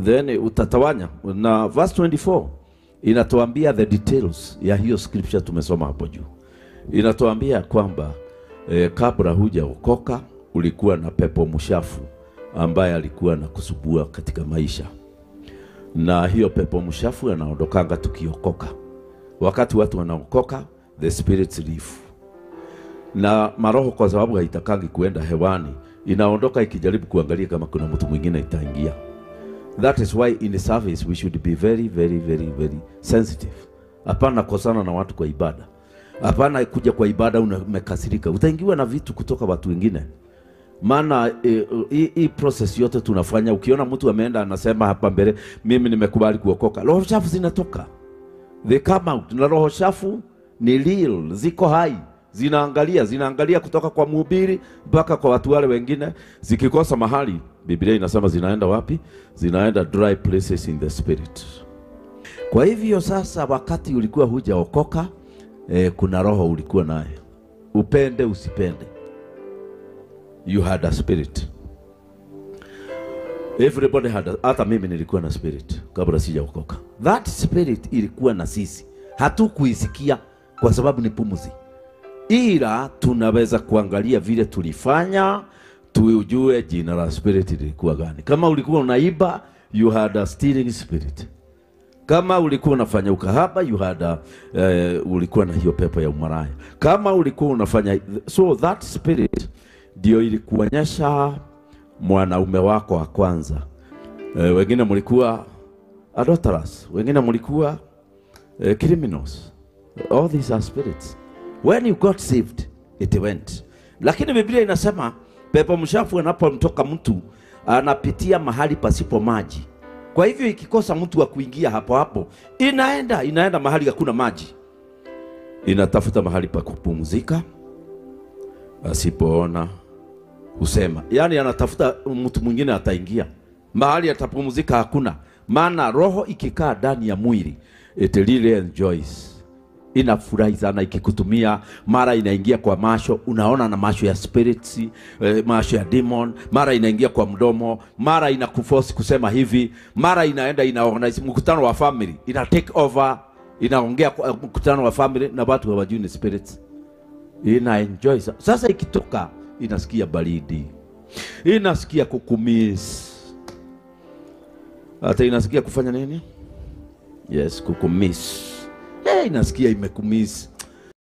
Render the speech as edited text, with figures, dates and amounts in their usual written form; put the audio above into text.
then utatawanya. Na verse 24 inatuambia the details ya hiyo scripture tumesoma hapo juu. Inatuambia kwamba kabla hujaokoka ulikuwa na pepo mshafu ambaye alikuwa anakusubua katika maisha. Na hiyo pepo mshafu anaondokanga tukiokoka. Wakati watu wanaokoka, the spirits leave. Na maroho kwa sababu haitakangi kuenda hewani, inaondoka ikijaribu kuangalia kama kuna mtu mwingine itaingia. That is why in the service we should be very, very, very, very sensitive. Hapana kosana na watu kwa ibada. Hapana kuja kwa ibada umekasirika. Utaingiwa na vitu kutoka watu wengine. Maana hii process yote tunafanya, ukiona mtu ameenda anasema hapa mbele mimi nimekubali kuokoka, roho chafu zinatoka. They come out. Na roho chafu ni real, ziko hai. Zinaangalia kutoka kwa mhubiri mpaka kwa watu wale wengine. Zikikosa mahali, Biblia inasema zinaenda wapi? Zinaenda dry places in the spirit. Kwa hivyo sasa, wakati ulikuwa hujaokoka, kuna roho ulikuwa naye. Upende usipende, you had a spirit. Everybody had hata mimi nilikuwa na spirit kabla sijaokoka. That spirit ilikuwa na sisi. Hatukuisikia kwa sababu ni pumzi. Ila tunaweza kuangalia vile tulifanya, tujue jina la spirit lilikuwa gani. Kama ulikuwa unaiba, you had a stealing spirit. Kama ulikuwa unafanya ukahaba, you had ulikuwa na hiyo pepo ya umaraya. Kama ulikuwa unafanya, so that spirit ndio ilikuonyesha mwanaume wako wa kwanza. Wengine mlikuwa adulterers, wengine mlikuwa criminals. All these are spirits. When you got saved, it went. Lakini Biblia inasema pepo mshafu anapomtoka mtu anapitia mahali pasipo maji. Kwa hivyo ikikosa mtu wa kuingia hapo hapo, inaenda mahali hakuna maji. Inatafuta mahali pa kupumzika. Asipoona usema, yani anatafuta mtu mwingine ataingia. Mahali atapumzika hakuna. Maana roho ikikaa ndani ya mwili, it really enjoys. Inafurahi sana ikikutumia. Mara inaingia kwa macho, unaona na macho ya spirits, macho ya demon. Mara inaingia kwa mdomo, mara inakuforce kusema hivi, mara inaorganize mkutano wa family, ina take over, inaongea kwa mkutano wa family na watu hawajui ni spirits. Ina enjoy. Sasa ikitoka inasikia baridi, inasikia kukumiss, hata inasikia kufanya nini? Yes, kukumiss. Inasikia imekumiss.